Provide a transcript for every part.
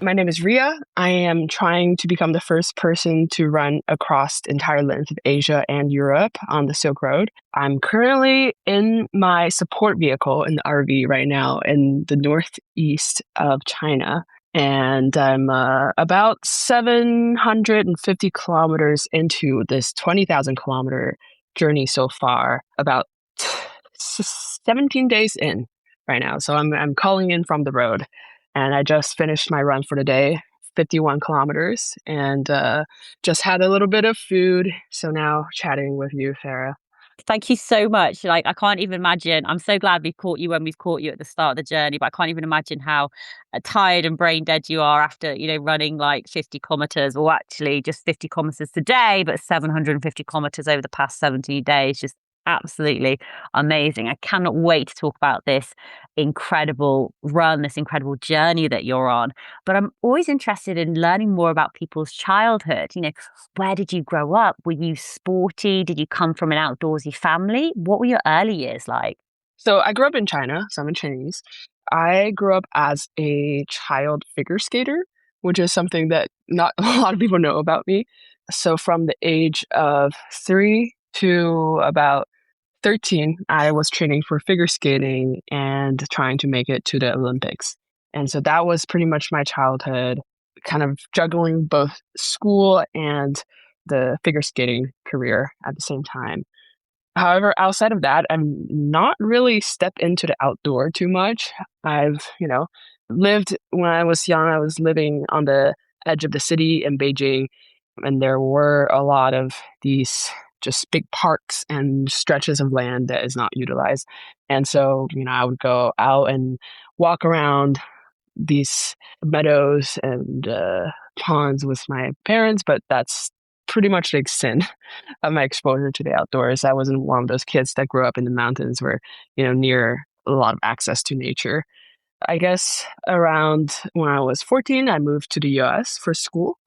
my name is Ria. I am trying to become the first person to run across the entire length of Asia and Europe on the Silk Road. I'm currently in my support vehicle in the RV right now in the northeast of China. And I'm about 750 kilometers into this 20,000 kilometer journey so far, about 17 days in right now. So I'm calling in from the road. And I just finished my run for the day, 51 kilometers, and just had a little bit of food. So now chatting with you, Farah. Thank you so much. Like, I can't even imagine. I'm so glad we've caught you when we've caught you at the start of the journey, but I can't even imagine how tired and brain dead you are after, running like 50 kilometers, or actually just 50 kilometers today, but 750 kilometers over the past 17 days. Just absolutely amazing. I cannot wait to talk about this incredible run, this incredible journey that you're on. But I'm always interested in learning more about people's childhood. Where did you grow up? Were you sporty? Did you come from an outdoorsy family? What were your early years like? So I grew up in China, so I'm Chinese. I grew up as a child figure skater, which is something that not a lot of people know about me. So from the age of 3 to about 13, I was training for figure skating and trying to make it to the Olympics. And so that was pretty much my childhood, kind of juggling both school and the figure skating career at the same time. However, outside of that, I'm not really stepped into the outdoor too much. I've lived when I was young, I was living on the edge of the city in Beijing, and there were a lot of these just big parks and stretches of land that is not utilized. And so I would go out and walk around these meadows and ponds with my parents, but that's pretty much the extent of my exposure to the outdoors. I wasn't one of those kids that grew up in the mountains where near a lot of access to nature. I guess around when I was 14, I moved to the US for school.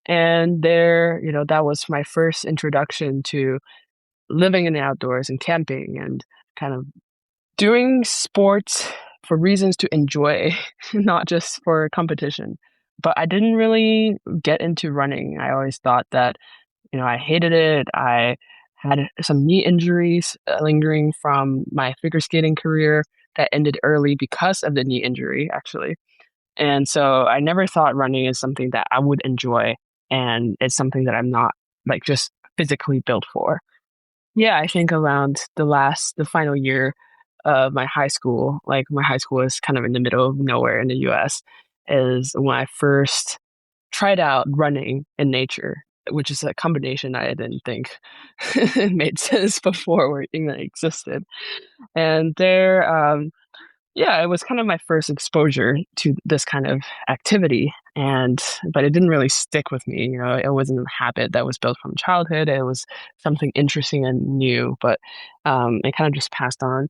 And there that was my first introduction to living in the outdoors and camping and kind of doing sports for reasons to enjoy, not just for competition. But I didn't really get into running. I always thought that I hated it. I had some knee injuries lingering from my figure skating career that ended early because of the knee injury, actually. And so I never thought running is something that I would enjoy. And it's something that I'm not like just physically built for. Yeah, I think around the final year of my high school, like my high school is kind of in the middle of nowhere in the US, is when I first tried out running in nature, which is a combination I didn't think made sense before or even existed. And yeah, it was kind of my first exposure to this kind of activity, but it didn't really stick with me. It wasn't a habit that was built from childhood. It was something interesting and new, but it kind of just passed on.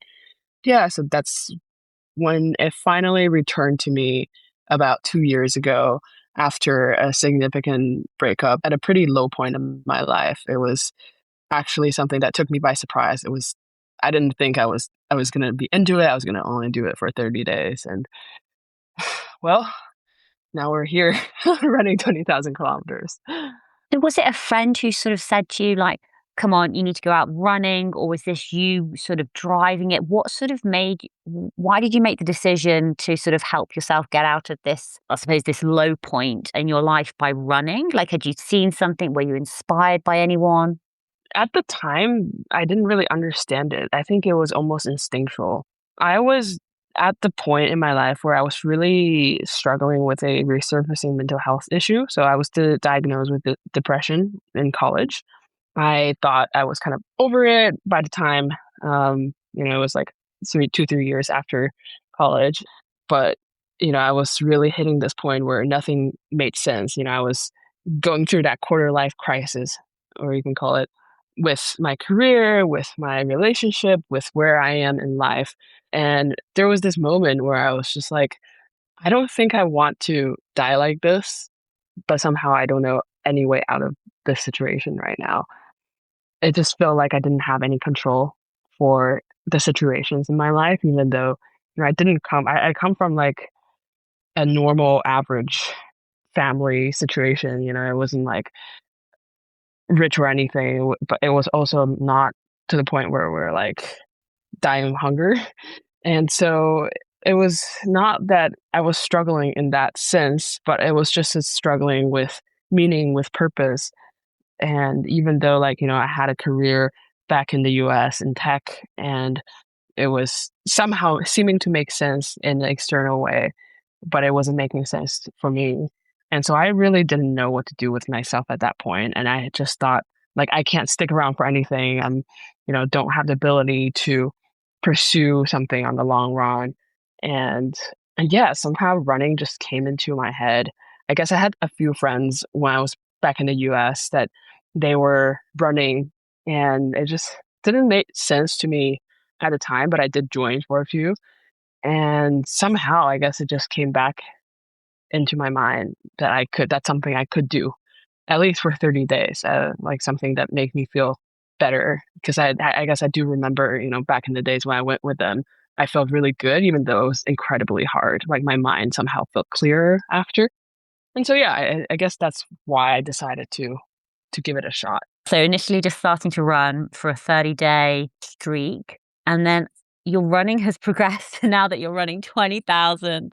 Yeah, so that's when it finally returned to me about 2 years ago after a significant breakup at a pretty low point in my life. It was actually something that took me by surprise. I didn't think I was going to be into it. I was going to only do it for 30 days. And well, now we're here running 20,000 kilometers. So was it a friend who sort of said to you, like, come on, you need to go out running? Or was this you sort of driving it? What sort of why did you make the decision to sort of help yourself get out of this, I suppose, this low point in your life by running? Like, had you seen something? Were you inspired by anyone? At the time, I didn't really understand it. I think it was almost instinctual. I was at the point in my life where I was really struggling with a resurfacing mental health issue. So I was diagnosed with depression in college. I thought I was kind of over it by the time it was like 3 years after college. But I was really hitting this point where nothing made sense. I was going through that quarter life crisis, or you can call it, with my career, with my relationship, with where I am in life. And there was this moment where I was just like, I don't think I want to die like this, but somehow I don't know any way out of this situation right now. It just felt like I didn't have any control for the situations in my life, even though I didn't come, I come from like a normal average family situation. It wasn't like rich or anything, but it was also not to the point where we're like dying of hunger. And so it was not that I was struggling in that sense, but it was just a struggling with meaning, with purpose. And even though, like, I had a career back in the US in tech, and it was somehow seeming to make sense in an external way, but it wasn't making sense for me. And so I really didn't know what to do with myself at that point. And I just thought, like, I can't stick around for anything. Don't have the ability to pursue something on the long run. And, and yeah, somehow running just came into my head. I guess I had a few friends when I was back in the US that they were running, and it just didn't make sense to me at the time, but I did join for a few. And somehow, I guess it just came back into my mind that that's something I could do, at least for 30 days, like something that made me feel better. Because I guess I do remember, back in the days when I went with them, I felt really good, even though it was incredibly hard. Like my mind somehow felt clearer after. And so, yeah, I guess that's why I decided to give it a shot. So initially just starting to run for a 30-day streak, and then your running has progressed to now that you're running 20,000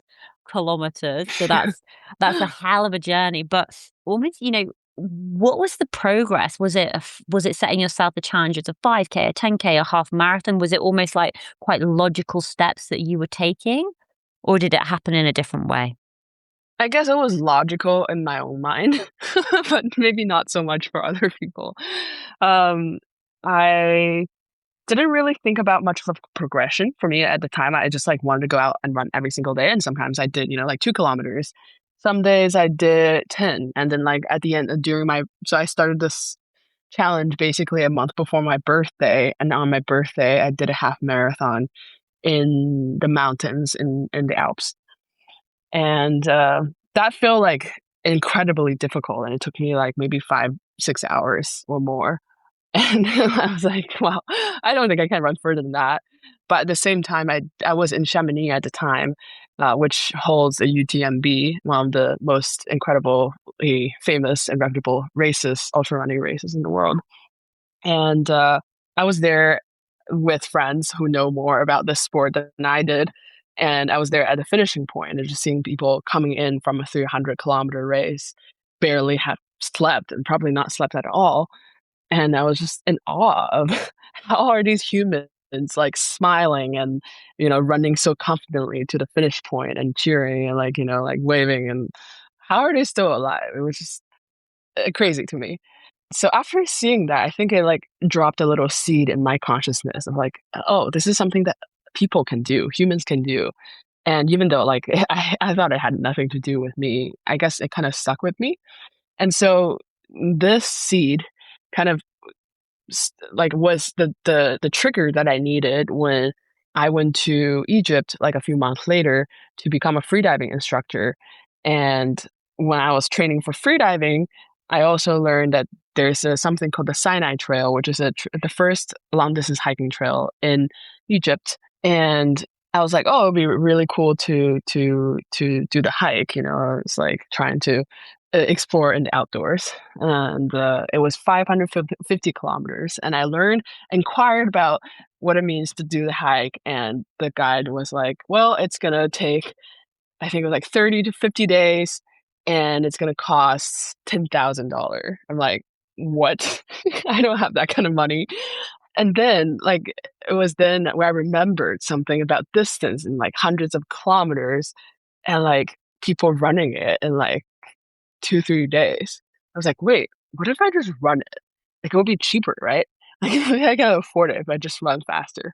kilometers. So that's a hell of a journey. But almost, what was the progress? Was it setting yourself the challenges of 5K, a 10K, a half marathon? Was it almost like quite logical steps that you were taking, or did it happen in a different way? I guess it was logical in my own mind, but maybe not so much for other people. Um, I didn't really think about much of a progression for me at the time. I just like wanted to go out and run every single day, and sometimes I did, like 2 kilometers. Some days I did 10, and then like at the end during so I started this challenge basically a month before my birthday, and on my birthday I did a half marathon in the mountains in the Alps. And that felt like incredibly difficult. And it took me like maybe 5, 6 hours or more. And I was like, wow, I don't think I can run further than that. But at the same time, I was in Chamonix at the time, which holds a UTMB, one of the most incredibly famous and reputable races, ultra running races in the world. And I was there with friends who know more about this sport than I did. And I was there at the finishing point and just seeing people coming in from a 300-kilometer race, barely have slept and probably not slept at all. And I was just in awe of how are these humans like smiling and, running so confidently to the finish point and cheering and like waving, and how are they still alive? It was just crazy to me. So after seeing that, I think it like dropped a little seed in my consciousness of like, oh, this is something that people can do, humans can do. And even though like I thought it had nothing to do with me, I guess it kind of stuck with me. And so this seed kind of like was the trigger that I needed when I went to Egypt like a few months later to become a freediving instructor. And when I was training for freediving, I also learned that there's something called the Sinai Trail, which is the first long distance hiking trail in Egypt. And I was like, oh, it'd be really cool to do the hike. It's like trying to explore in the outdoors. And it was 550 kilometers. And I inquired about what it means to do the hike. And the guide was like, well, it's going to take, I think it was like 30 to 50 days, and it's going to cost $10,000. I'm like, what? I don't have that kind of money. And then, like, it was then where I remembered something about distance and like hundreds of kilometers and like people running it in like 2, 3 days. I was like, wait, what if I just run it? Like, it would be cheaper, right? Like, I can afford it if I just run faster.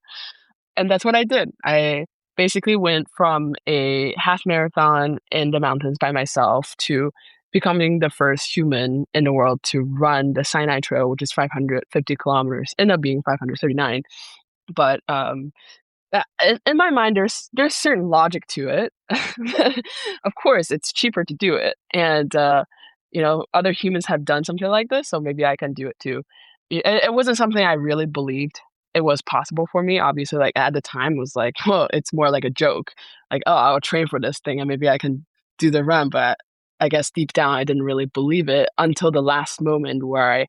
And that's what I did. I basically went from a half marathon in the mountains by myself to becoming the first human in the world to run the Sinai Trail, which is 550 kilometers, ended up being 539. But in my mind, there's certain logic to it. Of course, it's cheaper to do it, and other humans have done something like this, so maybe I can do it too. It wasn't something I really believed it was possible for me. Obviously, like at the time, it was like, well, it's more like a joke, like, oh, I'll train for this thing, and maybe I can do the run. But I guess deep down I didn't really believe it until the last moment where I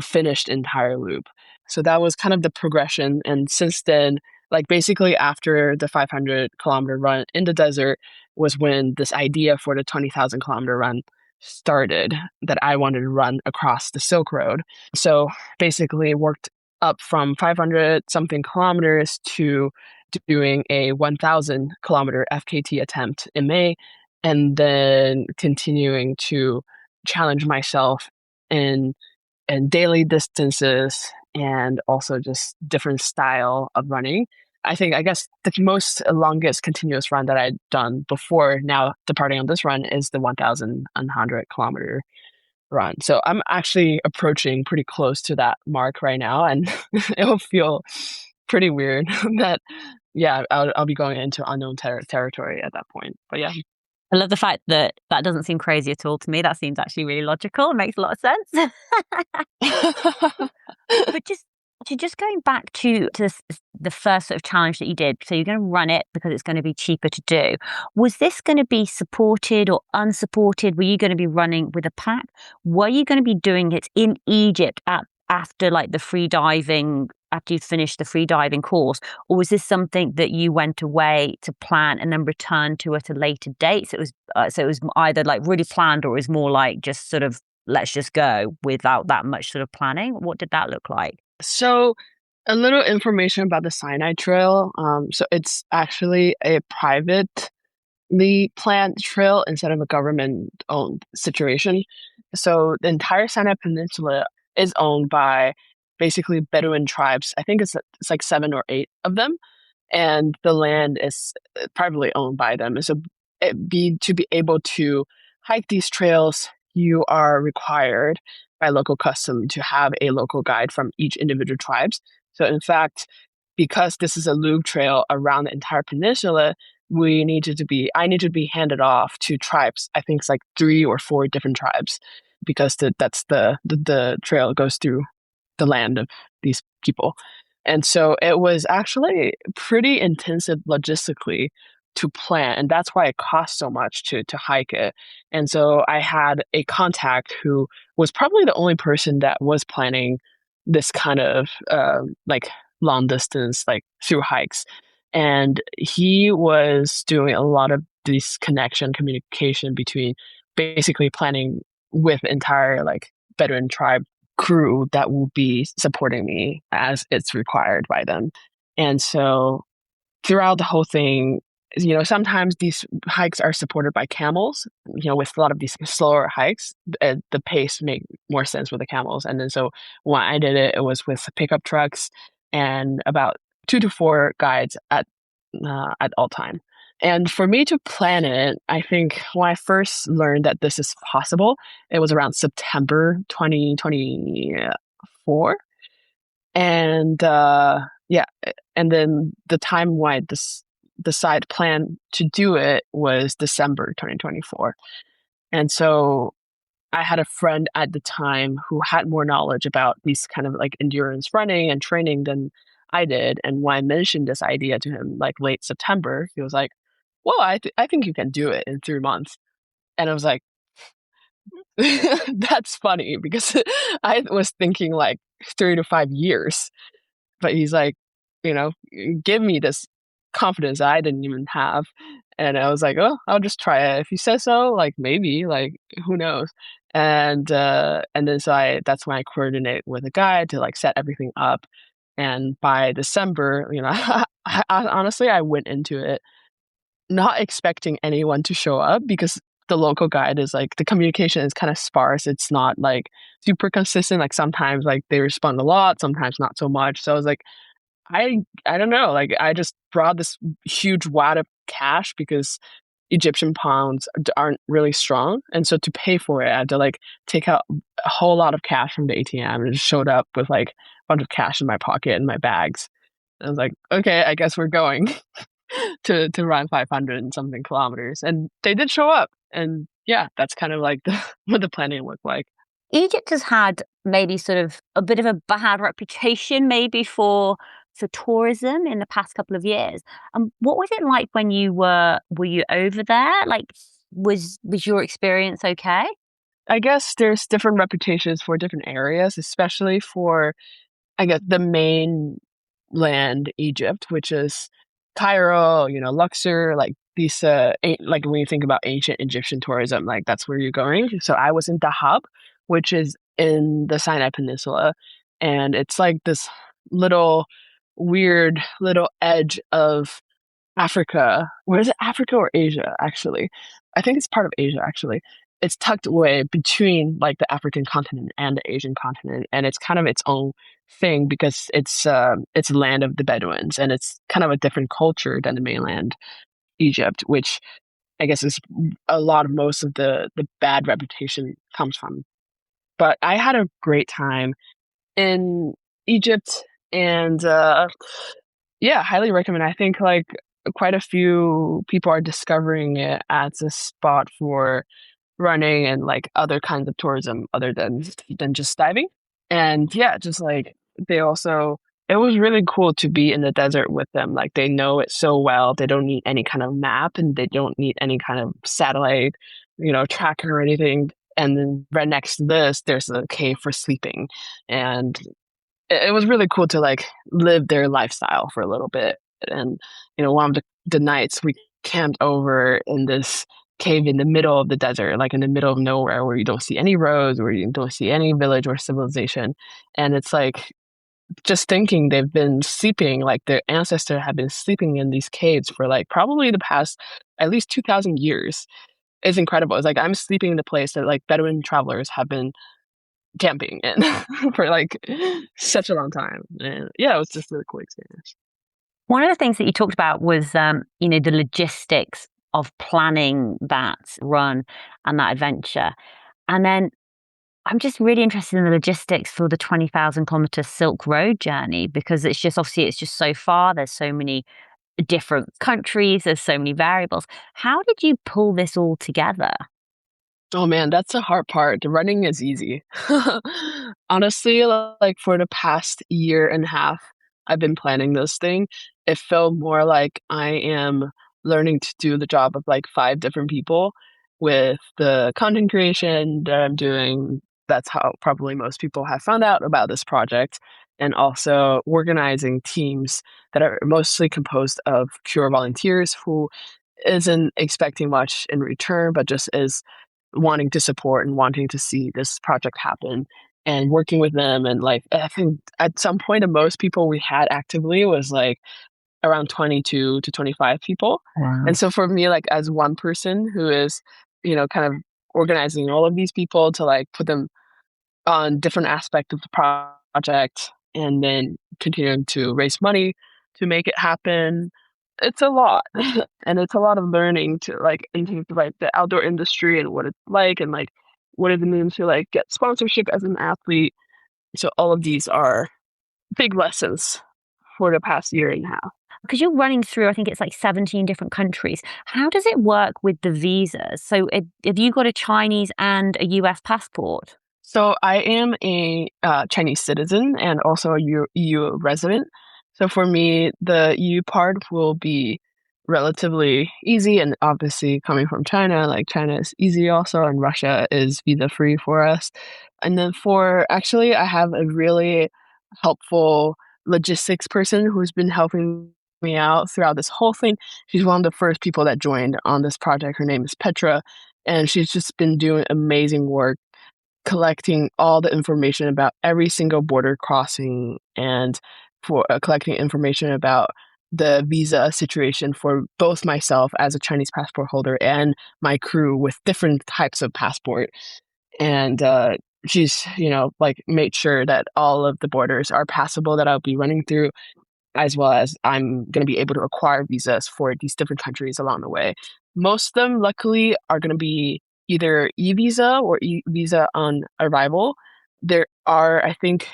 finished entire loop. So that was kind of the progression. And since then, like basically after the 500-kilometer run in the desert was when this idea for the 20,000-kilometer run started, that I wanted to run across the Silk Road. So basically worked up from 500 something kilometers to doing a 1,000-kilometer FKT attempt in May, and then continuing to challenge myself in daily distances and also just different style of running. I guess the most longest continuous run that I'd done before now departing on this run is the 1,100-kilometer run. So I'm actually approaching pretty close to that mark right now, and it'll feel pretty weird that yeah, I'll be going into unknown territory at that point. But yeah. I love the fact that that doesn't seem crazy at all to me. That seems actually really logical. It makes a lot of sense. But just going back to the first sort of challenge that you did. So you're going to run it because it's going to be cheaper to do. Was this going to be supported or unsupported? Were you going to be running with a pack? Were you going to be doing it in Egypt after like the free diving, after you finished the free diving course? Or was this something that you went away to plan and then returned to at a later date? So it was either like really planned, or it was more like just sort of let's just go without that much sort of planning. What did that look like? So a little information about the Sinai Trail. So it's actually a privately planned trail instead of a government-owned situation. So the entire Sinai Peninsula is owned by basically Bedouin tribes. I think it's like 7 or 8 of them, and the land is privately owned by them. And so to be able to hike these trails, you are required by local custom to have a local guide from each individual tribes. So in fact, because this is a loop trail around the entire peninsula, I need to be handed off to tribes. I think it's like 3 or 4 different tribes, because that's the trail goes through the land of these people. And so it was actually pretty intensive logistically to plan. And that's why it cost so much to hike it. And so I had a contact who was probably the only person that was planning this kind of like long distance, like through hikes. And he was doing a lot of this communication between basically planning with entire like Bedouin tribe crew that will be supporting me as it's required by them. And so throughout the whole thing, sometimes these hikes are supported by camels. With a lot of these slower hikes, the pace make more sense with the camels. And then so when I did it, it was with pickup trucks and about 2 to 4 guides at all time. And for me to plan it, I think when I first learned that this is possible, it was around September 2024. And yeah, and then the time when I decide plan to do it was December 2024. And so I had a friend at the time who had more knowledge about these kind of like endurance running and training than I did. And when I mentioned this idea to him, like late September, he was like, "Well, I think you can do it in 3 months." And I was like, "That's funny," because I was thinking like 3 to 5 years. But he's like, you know, give me this confidence that I didn't even have. And I was like, oh, I'll just try it. If he says so, like maybe, like who knows? And then that's when I coordinate with a guy to like set everything up. And by December, honestly, I went into it not expecting anyone to show up, because the local guide is like, the communication is kind of sparse. It's not like super consistent. Like sometimes like they respond a lot, sometimes not so much. So I was like, I don't know. Like I just brought this huge wad of cash because Egyptian pounds aren't really strong, and so to pay for it, I had to like take out a whole lot of cash from the ATM, and it just showed up with like a bunch of cash in my pocket and my bags. And I was like, okay, I guess we're going to run 500 and something kilometers, and they did show up, and yeah, that's kind of like what the planning looked like. Egypt has had maybe sort of a bit of a bad reputation, maybe for tourism in the past couple of years. What was it like when were you over there? Like, Was your experience okay? I guess there's different reputations for different areas, especially for, I guess, the mainland Egypt, which is Cairo, Luxor, like these, like when you think about ancient Egyptian tourism, like that's where you're going. So I was in Dahab, which is in the Sinai Peninsula, and it's like this little weird little edge of Africa. Where is it? Africa or Asia, actually? I think it's part of Asia, actually. It's tucked away between like the African continent and the Asian continent, and it's kind of its own thing because it's land of the Bedouins, and it's kind of a different culture than the mainland Egypt, which I guess is a lot of most of the bad reputation comes from. But I had a great time in Egypt, and yeah, highly recommend. I think like quite a few people are discovering it as a spot for running and like other kinds of tourism other than just diving. And yeah, just like they also it was really cool to be in the desert with them. Like they know it so well. They don't need any kind of map and they don't need any kind of satellite, tracker or anything. And then right next to this, there's a cave for sleeping. And it was really cool to like live their lifestyle for a little bit. And one of the nights we camped over in this cave in the middle of the desert, like in the middle of nowhere, where you don't see any roads, where you don't see any village or civilization. And it's like just thinking they've been sleeping, like their ancestors have been sleeping in these caves for like probably the past at least 2,000 years is incredible. It's like I'm sleeping in the place that like Bedouin travelers have been camping in for like such a long time. And yeah, it was just a really cool experience. One of the things that you talked about was, the logistics of planning that run and that adventure. And then I'm just really interested in the logistics for the 20,000 kilometer Silk Road journey because it's just obviously it's just so far. There's so many different countries, there's so many variables. How did you pull this all together? Oh man, that's the hard part. The running is easy. Honestly, like for the past year and a half, I've been planning this thing. It felt more like I am learning to do the job of like five different people with the content creation that I'm doing. That's how probably most people have found out about this project. And also organizing teams that are mostly composed of pure volunteers who isn't expecting much in return, but just is wanting to support and wanting to see this project happen and working with them. And like, I think at some point, the most people we had actively was like around 22 to 25 people. Wow. And so for me, like as one person who is, kind of organizing all of these people to like put them on different aspects of the project and then continuing to raise money to make it happen. It's a lot. And it's a lot of learning to like into like the outdoor industry and what it's like and like what does it mean to like get sponsorship as an athlete. So all of these are big lessons for the past year and a half. Because you're running through, I think it's like 17 different countries. How does it work with the visas? So have you got a Chinese and a US passport? So I am a Chinese citizen and also a EU resident. So for me, the EU part will be relatively easy, and obviously coming from China, like China is easy also, and Russia is visa free for us. And then for actually, I have a really helpful logistics person who's been helping me out throughout this whole thing. She's one of the first people that joined on this project. Her name is Petra, and she's just been doing amazing work collecting all the information about every single border crossing and for collecting information about the visa situation for both myself as a Chinese passport holder and my crew with different types of passport. And she's, like made sure that all of the borders are passable that I'll be running through, as well as I'm going to be able to acquire visas for these different countries along the way. Most of them, luckily, are going to be either e visa or e visa on arrival. There are, I think,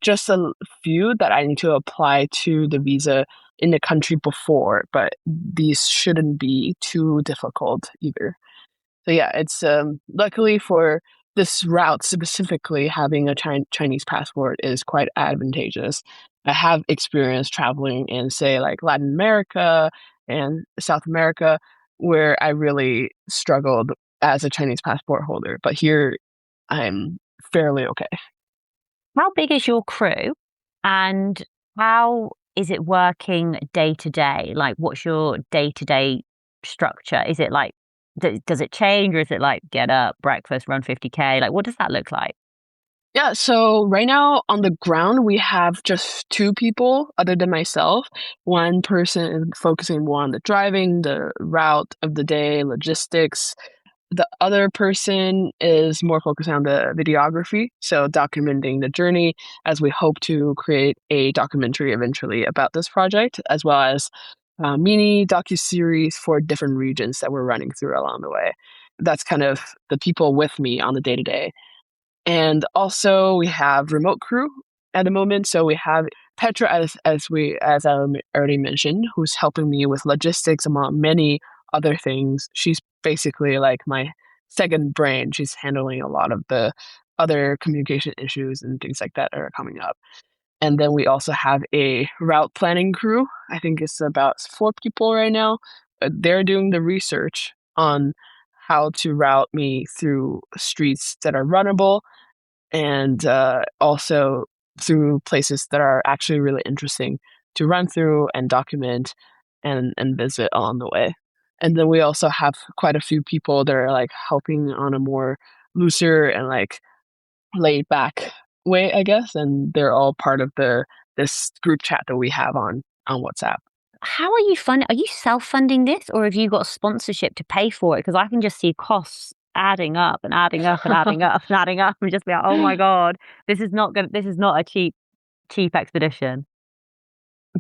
just a few that I need to apply to the visa in the country before, but these shouldn't be too difficult either. So yeah, it's luckily for this route specifically, having a Chinese passport is quite advantageous. I have experience traveling in, say, like Latin America and South America, where I really struggled as a Chinese passport holder. But here I'm fairly okay. How big is your crew and how is it working day to day? Like, what's your day to day structure? Is it like, does it change or is it like get up, breakfast, run 50K? Like, what does that look like? Yeah, so right now on the ground, we have just two people other than myself. One person is focusing more on the driving, the route of the day, logistics. The other person is more focused on the videography, so documenting the journey as we hope to create a documentary eventually about this project, as well as mini docu-series for different regions that we're running through along the way. That's kind of the people with me on the day-to-day. And also we have remote crew at the moment. So we have Petra as I already mentioned, who's helping me with logistics among many other things. She's basically like my second brain. She's handling a lot of the other communication issues and things like that are coming up. And then we also have a route planning crew. I think it's about 4 people right now. They're doing the research on how to route me through streets that are runnable and also through places that are actually really interesting to run through and document and visit along the way. And then we also have quite a few people that are like helping on a more looser and like laid back way, I guess. And they're all part of the this group chat that we have on WhatsApp. How are you fund? Are you self-funding this or have you got sponsorship to pay for it? Because I can just see costs adding up and adding up and adding up and adding up and just be like, oh my God, this is not a cheap expedition.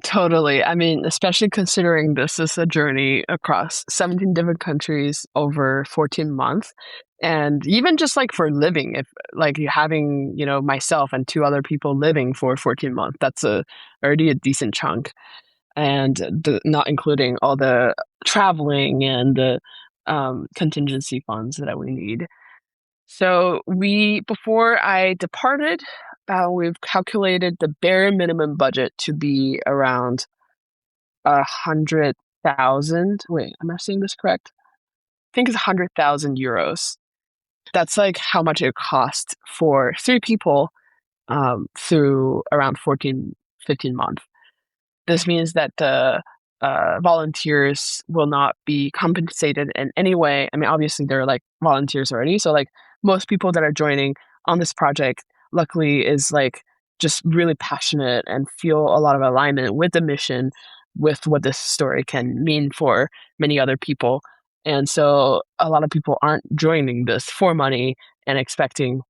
Totally. I mean, especially considering this is a journey across 17 different countries over 14 months. And even just like for living, if like you having, myself and two other people living for 14 months, that's already a decent chunk. And not including all the traveling and the contingency funds that we need. So before I departed, we've calculated the bare minimum budget to be around 100,000. Wait, am I saying this correct? I think it's 100,000 euros. That's like how much it cost for 3 people through around 14, 15 months. This means that the volunteers will not be compensated in any way. I mean, obviously, they're like volunteers already. So, like, most people that are joining on this project, luckily, is like just really passionate and feel a lot of alignment with the mission, with what this story can mean for many other people. And so, a lot of people aren't joining this for money and expecting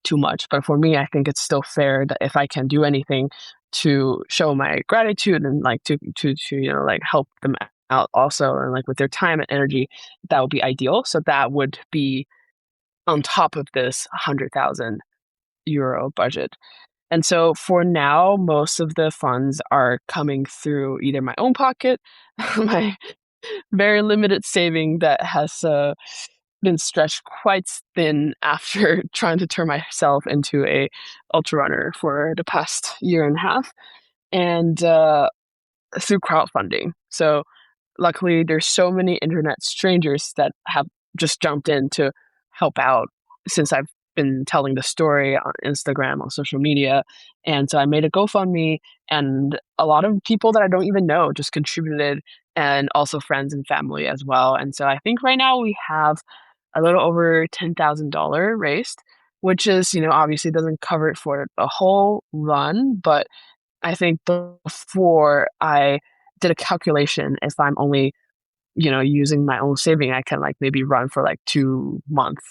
too much. But for me, I think it's still fair that if I can do anything to show my gratitude and like to like help them out also and like with their time and energy, that would be ideal. So that would be on top of this 100,000 euro budget. And so for now, most of the funds are coming through either my own pocket, my very limited saving that has been stretched quite thin after trying to turn myself into a ultra runner for the past year and a half, and through crowdfunding. So luckily, there's so many internet strangers that have just jumped in to help out since I've been telling the story on Instagram, on social media. And so I made a GoFundMe, and a lot of people that I don't even know just contributed, and also friends and family as well. And so I think right now we have a little over $10,000 raised, which is, obviously doesn't cover it for the whole run. But I think before I did a calculation, if I'm only, using my own saving, I can like maybe run for like 2 months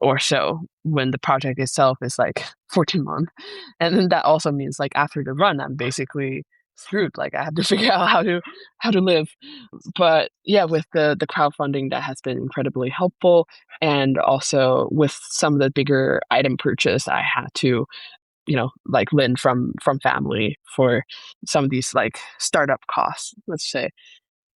or so when the project itself is like 14 months. And then that also means like after the run, I'm basically screwed. Like I have to figure out how to live. But yeah, with the crowdfunding, that has been incredibly helpful. And also with some of the bigger item purchase, I had to, like lend from family for some of these like startup costs, let's say.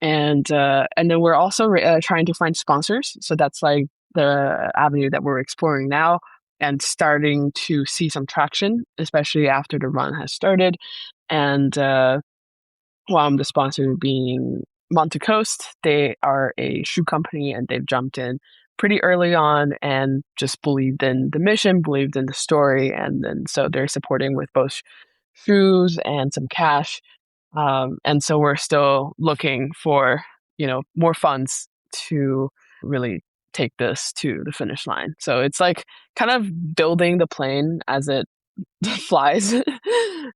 And then we're also trying to find sponsors. So that's like the avenue that we're exploring now and starting to see some traction, especially after the run has started. And the sponsor being Monte Coast. They are a shoe company and they've jumped in pretty early on and just believed in the mission, believed in the story, and then so they're supporting with both shoes and some cash. And so we're still looking for, more funds to really take this to the finish line. So it's like kind of building the plane as it flies.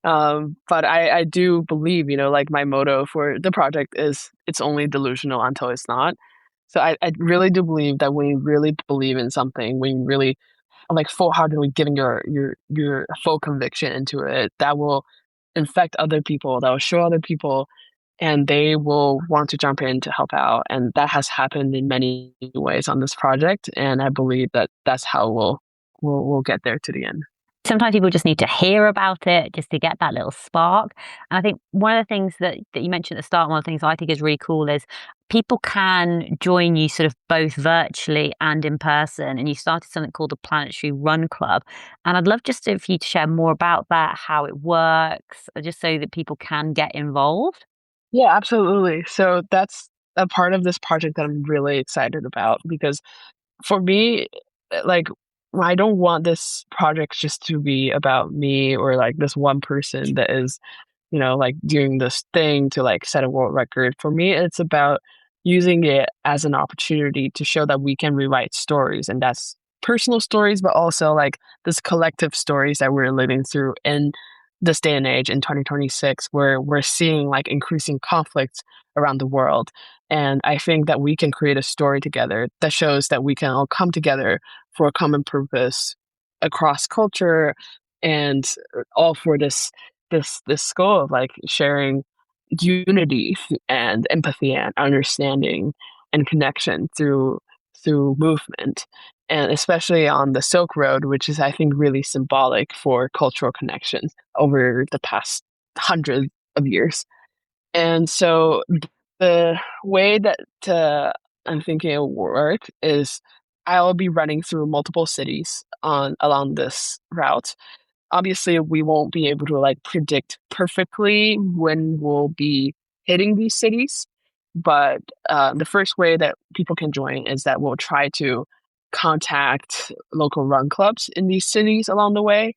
But I do believe, like my motto for the project is it's only delusional until it's not. So I really do believe that when you really believe in something, when you really like full-heartedly giving your full conviction into it, that will infect other people, that will show other people, and they will want to jump in to help out. And that has happened in many ways on this project, and I believe that that's how we'll get there to the end. Sometimes people just need to hear about it just to get that little spark. And I think one of the things that you mentioned at the start, one of the things I think is really cool is people can join you sort of both virtually and in person. And you started something called the Planetary Run Club. And I'd love just for you to share more about that, how it works, just so that people can get involved. Yeah, absolutely. So that's a part of this project that I'm really excited about because for me, like, I don't want this project just to be about me or like this one person that is, like doing this thing to like set a world record. For me, it's about using it as an opportunity to show that we can rewrite stories, and that's personal stories, but also like this collective stories that we're living through in this day and age in 2026, where we're seeing like increasing conflicts around the world. And I think that we can create a story together that shows that we can all come together for a common purpose across culture and all for this goal of like sharing unity and empathy and understanding and connection through movement, and especially on the Silk Road, which is, I think, really symbolic for cultural connection over the past hundreds of years. And so the way that I'm thinking it will work is I'll be running through multiple cities on along this route. Obviously, we won't be able to like predict perfectly when we'll be hitting these cities, but the first way that people can join is that we'll try to contact local run clubs in these cities along the way,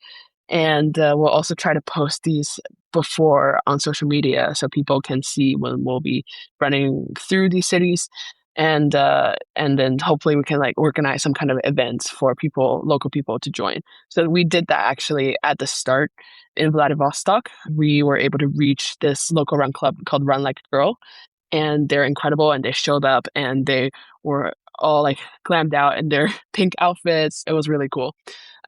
and we'll also try to post these before on social media so people can see when we'll be running through these cities. And then hopefully we can like organize some kind of events for people, local people to join. So we did that actually at the start in Vladivostok. We were able to reach this local run club called Run Like a Girl, and they're incredible. And they showed up and they were all like glammed out in their pink outfits. It was really cool.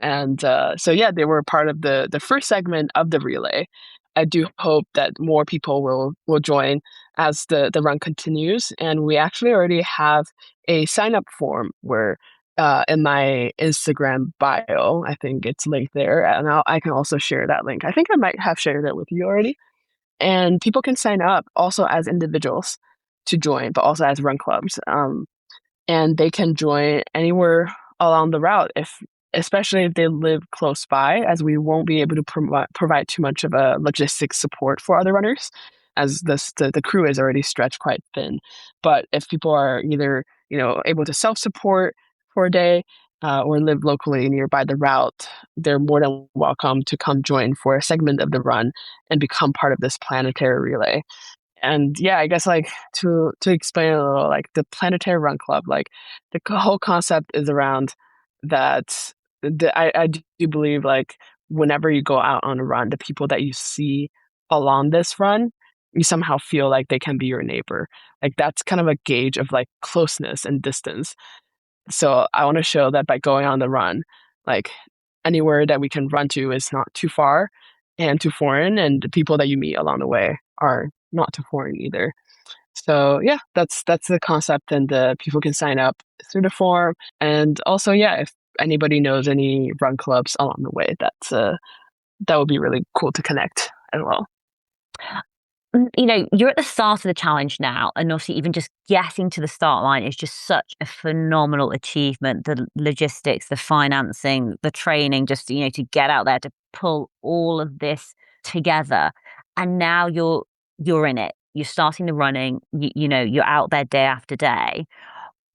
And so yeah, they were part of the first segment of the relay. I do hope that more people will join as the run continues. And we actually already have a sign up form where in my Instagram bio, I think it's linked there, and I can also share that link. I think I might have shared it with you already. And people can sign up also as individuals to join, but also as run clubs. And they can join anywhere along the route, if especially if they live close by, as we won't be able to provide too much of a logistics support for other runners, as the crew is already stretched quite thin. But if people are either able to self-support for a day or live locally nearby the route, they're more than welcome to come join for a segment of the run and become part of this planetary relay. And yeah, I guess like to explain a little, like the Planetary Run Club, like the whole concept is around that. I do believe like whenever you go out on a run, the people that you see along this run, you somehow feel like they can be your neighbor. Like that's kind of a gauge of like closeness and distance. So I want to show that by going on the run, like anywhere that we can run to is not too far and too foreign, and the people that you meet along the way are not too foreign either. So yeah, that's the concept, and people can sign up through the form. And also, yeah, if anybody knows any run clubs along the way, that would be really cool to connect as well. You're at the start of the challenge now, and obviously even just getting to the start line is just such a phenomenal achievement. The logistics, the financing, the training, just, to get out there to pull all of this together. And now you're in it. you're starting the running, you know, you're out there day after day.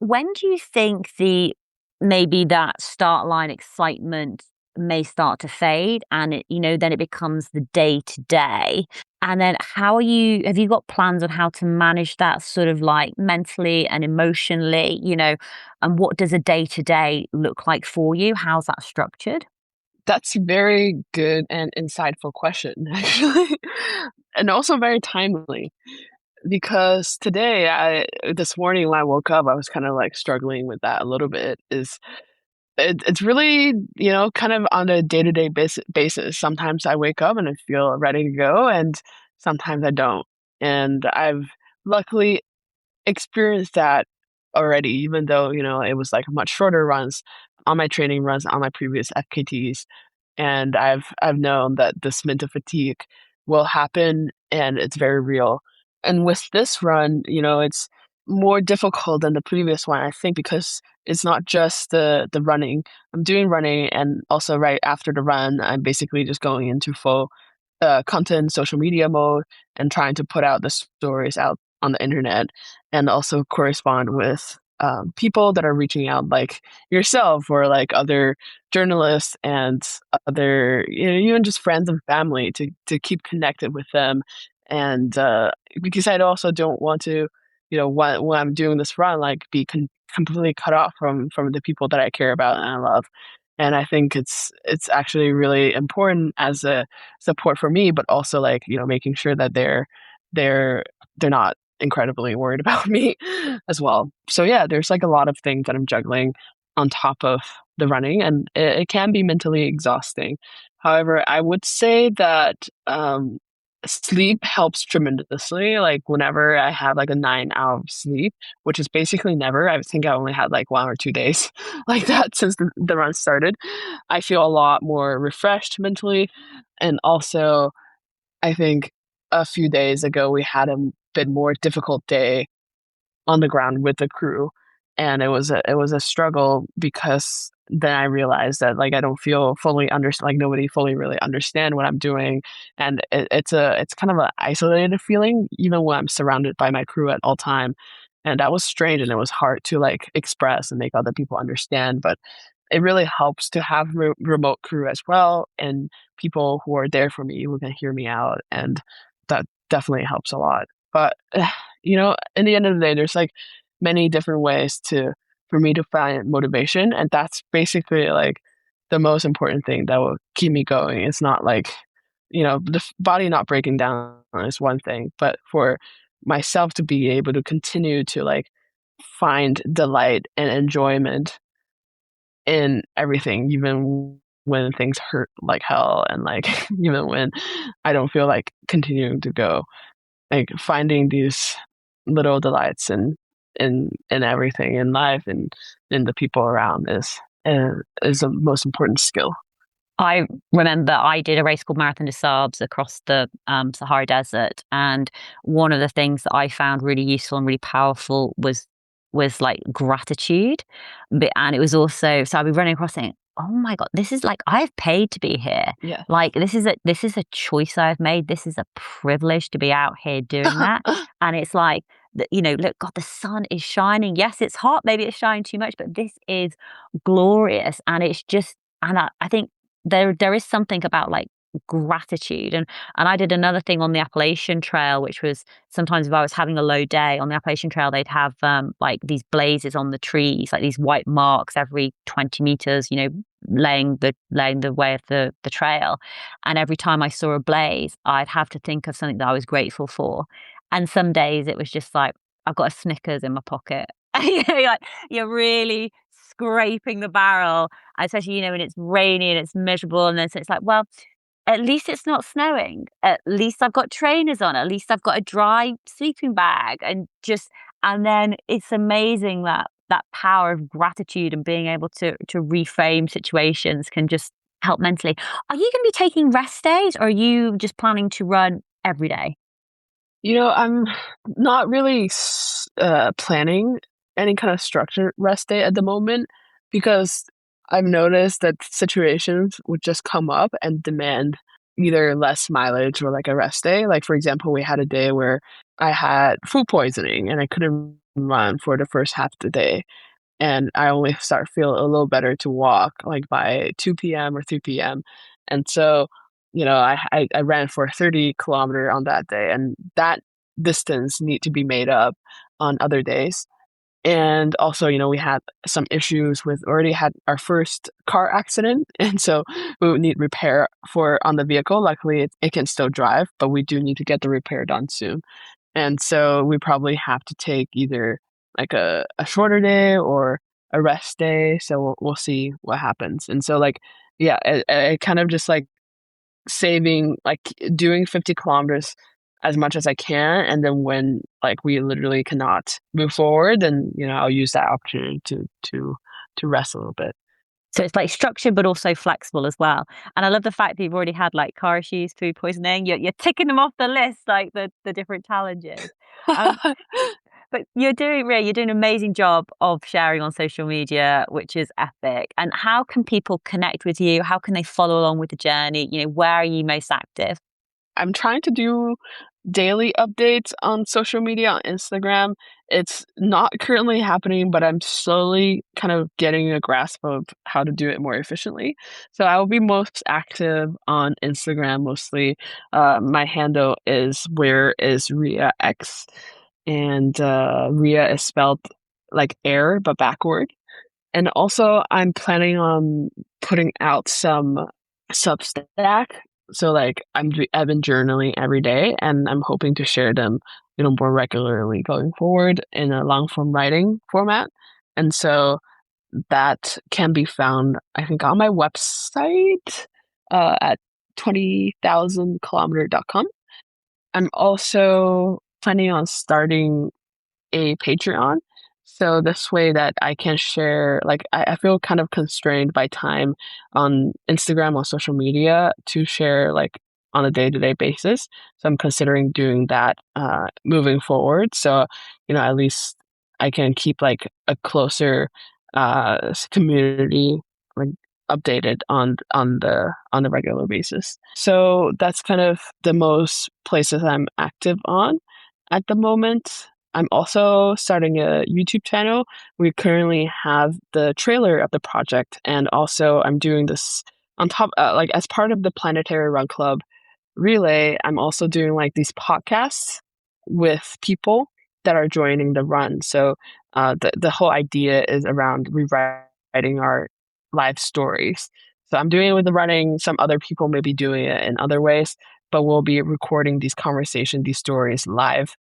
When do you think the maybe that start line excitement may start to fade and it, you know, then it becomes the day to day? And then how are you have you got plans on how to manage that sort of like mentally and emotionally, you know, and what does a day to day look like for you? How's that structured? That's a very good and insightful question, actually, and also very timely because today, this morning when I woke up, I was kind of like struggling with that a little bit. It's really, kind of on a day-to-day basis. Sometimes I wake up and I feel ready to go, and sometimes I don't. And I've luckily experienced that already, even though, it was like much shorter runs on my training runs on my previous FKTs. And I've known that this mental fatigue will happen and it's very real. And with this run, it's more difficult than the previous one, I think, because it's not just the running. I'm doing running, and also right after the run, I'm basically just going into full content social media mode and trying to put out the stories out on the internet, and also correspond with people that are reaching out, like yourself, or like other journalists and other, even just friends and family, to keep connected with them. And because I also don't want to, when I'm doing this run, like be completely cut off from the people that I care about and I love. And I think it's actually really important as a support for me, but also like, making sure that they're they're not incredibly worried about me as well. So yeah, there's like a lot of things that I'm juggling on top of the running, and it can be mentally exhausting. However, I would say that sleep helps tremendously. Like whenever I have like a 9 hour sleep, which is basically never, I think I only had like 1 or 2 days like that since the run started, I feel a lot more refreshed mentally. And also, I think a few days ago we had a bit more difficult day on the ground with the crew, and it was a struggle because then I realized that like I don't feel fully like nobody fully really understand what I'm doing, and it's kind of an isolated feeling even when I'm surrounded by my crew at all time, and that was strange, and it was hard to like express and make other people understand. But it really helps to have remote crew as well, and people who are there for me, who can hear me out, and that definitely helps a lot. But in the end of the day, there's like many different ways to for me to find motivation, and that's basically like the most important thing that will keep me going. It's not like, the body not breaking down is one thing, but for myself to be able to continue to like find delight and enjoyment in everything, even when things hurt like hell, and like even when I don't feel like continuing to go, like finding these little delights in everything in life and in the people around is the most important skill. I remember I did a race called Marathon des Sables across the Sahara Desert, and one of the things that I found really useful and really powerful was like gratitude, and it was also so I'd be running across saying, "Oh my God, this is like I've paid to be here. Yeah. Like this is a choice I've made. This is a privilege to be out here doing that." And it's like, you know, look, God, the sun is shining. Yes, it's hot. Maybe it's shining too much, but this is glorious, and it's just. And I think there is something about like gratitude, and I did another thing on the Appalachian Trail, which was sometimes if I was having a low day on the Appalachian Trail, they'd have like these blazes on the trees, like these white marks every 20 meters, you know, laying the way of the trail. And every time I saw a blaze, I'd have to think of something that I was grateful for. And some days it was just like I've got a Snickers in my pocket. You know, like you're really scraping the barrel, especially, you know, when it's rainy and it's miserable. And then so it's like, well, at least it's not snowing. At least I've got trainers on. At least I've got a dry sleeping bag. And then it's amazing that that power of gratitude and being able to reframe situations can just help mentally. Are you going to be taking rest days, or are you just planning to run every day? I'm not really planning any kind of structured rest day at the moment because I've noticed that situations would just come up and demand either less mileage or like a rest day. Like for example, we had a day where I had food poisoning and I couldn't run for the first half of the day. And I only start feel a little better to walk like by 2 p.m. or 3 p.m. And so, I ran for 30 kilometer on that day, and that distance need to be made up on other days. And also, we had some issues with already had our first car accident, and so we would need repair for on the vehicle. Luckily, it can still drive, but we do need to get the repair done soon. And so we probably have to take either like a shorter day or a rest day. So we'll see what happens. And so like, yeah, I kind of just like saving, like doing 50 kilometers as much as I can. And then when like we literally cannot move forward, then, I'll use that opportunity to rest a little bit. So it's like structured, but also flexible as well. And I love the fact that you've already had like car issues, food poisoning. You're ticking them off the list, like the different challenges. Um, but you're doing an amazing job of sharing on social media, which is epic. And how can people connect with you? How can they follow along with the journey? Where are you most active? I'm trying to do daily updates on social media on Instagram. It's not currently happening, but I'm slowly kind of getting a grasp of how to do it more efficiently. So I will be most active on Instagram mostly. My handle is where is Ria X, and Ria is spelled like air but backward. And also, I'm planning on putting out some Substack. So, like, I've been journaling every day, and I'm hoping to share them, more regularly going forward in a long form writing format. And so that can be found, I think, on my website at 20,000kilometer.com. I'm also planning on starting a Patreon. So this way that I can share, like, I feel kind of constrained by time on Instagram or social media to share like on a day-to-day basis. So I'm considering doing that moving forward. So, at least I can keep like a closer community like updated on the regular basis. So that's kind of the most places I'm active on at the moment. I'm also starting a YouTube channel. We currently have the trailer of the project, and also I'm doing this on top, like as part of the Planetary Run Club relay. I'm also doing like these podcasts with people that are joining the run. So the whole idea is around rewriting our life stories. So I'm doing it with the running. Some other people may be doing it in other ways, but we'll be recording these conversations, these stories live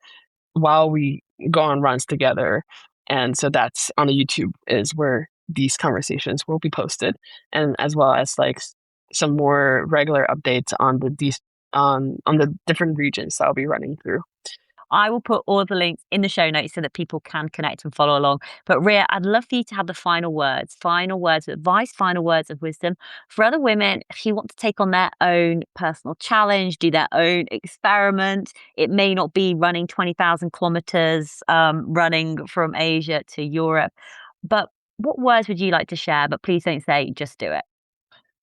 while we go on runs together. And so that's on the YouTube is where these conversations will be posted, and as well as like some more regular updates on the different regions that I'll be running through. I will put all of the links in the show notes so that people can connect and follow along. But Ria, I'd love for you to have the final words of advice, final words of wisdom for other women who want to take on their own personal challenge, do their own experiment. It may not be running 20,000 kilometers, running from Asia to Europe. But what words would you like to share? But please don't say, just do it.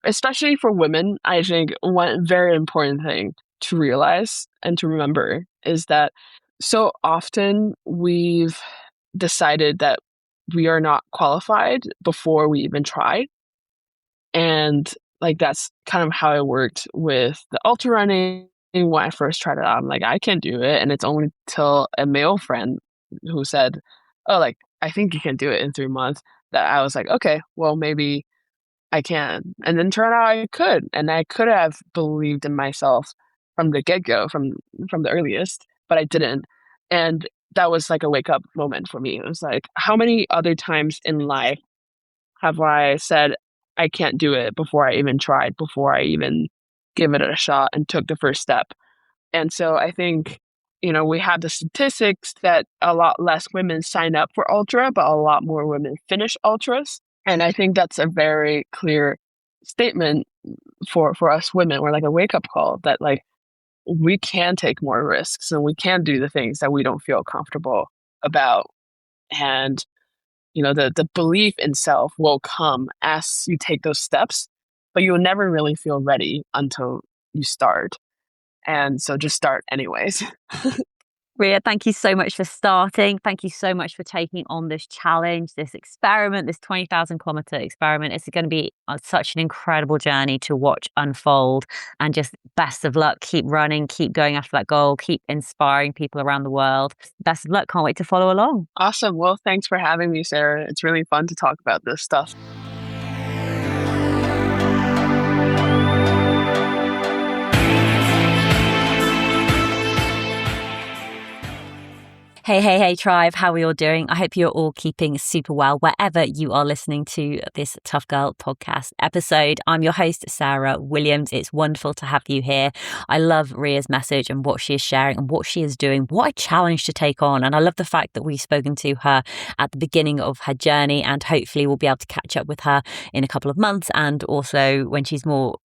Especially for women, I think one very important thing to realize and to remember is that so often we've decided that we are not qualified before we even try. And like that's kind of how it worked with the ultra running when I first tried it out. I'm like, I can't do it. And it's only till a male friend who said, oh, like, I think you can do it in 3 months, that I was like, okay, well, maybe I can. And then turned out I could. And I could have believed in myself from the get go, from the earliest, but I didn't. And that was like a wake up moment for me. It was like, how many other times in life have I said I can't do it before I even tried, before I even give it a shot and took the first step? And so I think, we have the statistics that a lot less women sign up for ultra, but a lot more women finish ultras. And I think that's a very clear statement for us women. We're like a wake up call that like we can take more risks and we can do the things that we don't feel comfortable about. And the belief in self will come as you take those steps, but you'll never really feel ready until you start. And so just start anyways. Ria, thank you so much for starting. Thank you so much for taking on this challenge, this experiment, this 20,000 kilometer experiment. It's going to be such an incredible journey to watch unfold, and just best of luck. Keep running, keep going after that goal, keep inspiring people around the world. Best of luck. Can't wait to follow along. Awesome. Well, thanks for having me, Sarah. It's really fun to talk about this stuff. Hey, tribe. How are you all doing? I hope you're all keeping super well wherever you are listening to this Tough Girl podcast episode. I'm your host, Sarah Williams. It's wonderful to have you here. I love Ria's message and what she is sharing and what she is doing. What a challenge to take on. And I love the fact that we've spoken to her at the beginning of her journey, and hopefully we'll be able to catch up with her in a couple of months, and also when she's more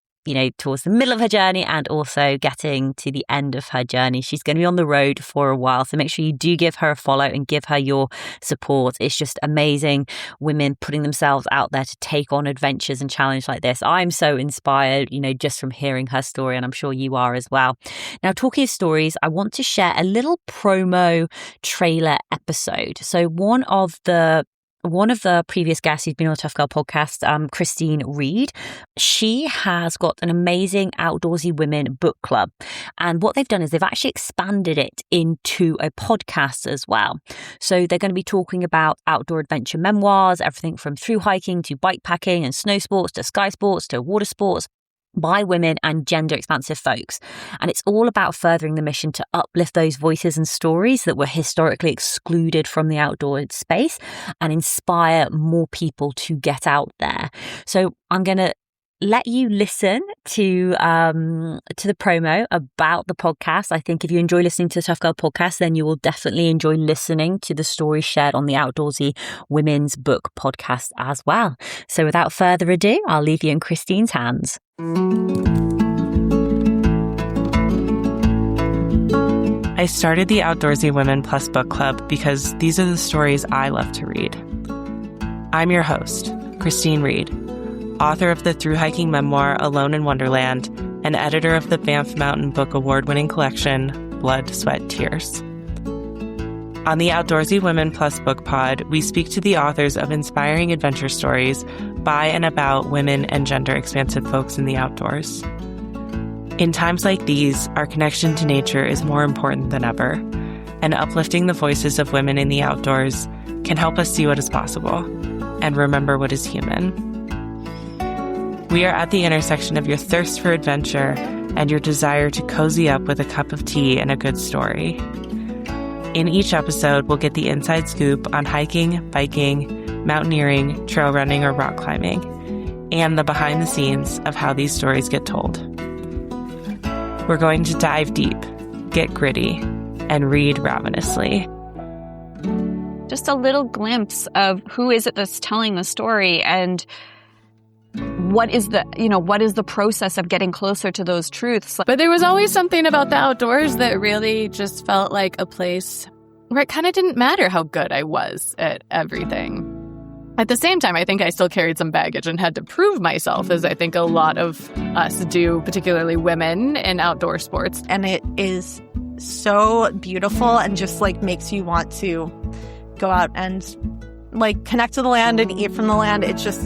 towards the middle of her journey and also getting to the end of her journey. She's going to be on the road for a while, so make sure you do give her a follow and give her your support. It's just amazing women putting themselves out there to take on adventures and challenges like this. I'm so inspired, just from hearing her story, and I'm sure you are as well. Now, talking of stories, I want to share a little promo trailer episode. So one of the previous guests who's been on the Tough Girl podcast, Christine Reed, she has got an amazing Outdoorsy Women book club. And what they've done is they've actually expanded it into a podcast as well. So they're going to be talking about outdoor adventure memoirs, everything from thru-hiking to bike packing and snow sports to sky sports to water sports, by women and gender expansive folks. And it's all about furthering the mission to uplift those voices and stories that were historically excluded from the outdoor space and inspire more people to get out there. So I'm going to let you listen to the promo about the podcast. I think if you enjoy listening to the Tough Girl podcast, then you will definitely enjoy listening to the stories shared on the Outdoorsy Women's Book podcast as well. So without further ado, I'll leave you in Christine's hands. I started the Outdoorsy Women Plus book club because these are the stories I love to read. I'm your host, Christine Reed, author of the thru-hiking memoir Alone in Wonderland and editor of the Banff Mountain Book Award-winning collection Blood, Sweat, Tears. On the Outdoorsy Women Plus book pod, we speak to the authors of inspiring adventure stories by and about women and gender-expansive folks in the outdoors. In times like these, our connection to nature is more important than ever, and uplifting the voices of women in the outdoors can help us see what is possible and remember what is human. We are at the intersection of your thirst for adventure and your desire to cozy up with a cup of tea and a good story. In each episode, we'll get the inside scoop on hiking, biking, mountaineering, trail running, or rock climbing, and the behind the scenes of how these stories get told. We're going to dive deep, get gritty, and read ravenously. Just a little glimpse of who is it that's telling the story, and what is the process of getting closer to those truths. But there was always something about the outdoors that really just felt like a place where it kind of didn't matter how good I was at everything. At the same time, I think I still carried some baggage and had to prove myself, as I think a lot of us do, particularly women in outdoor sports. And it is so beautiful and just makes you want to go out and connect to the land and eat from the land. It's just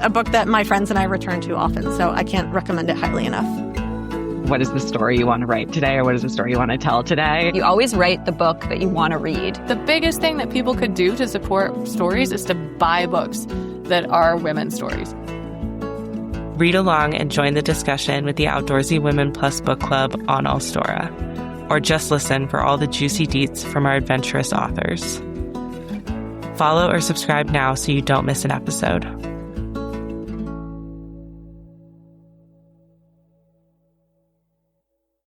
a book that my friends and I return to often, so I can't recommend it highly enough. What is the story you want to write today, or what is the story you want to tell today? You always write the book that you want to read. The biggest thing that people could do to support stories is to buy books that are women's stories. Read along and join the discussion with the Outdoorsy Women Plus book club on Allstora, or just listen for all the juicy deets from our adventurous authors. Follow or subscribe now so you don't miss an episode.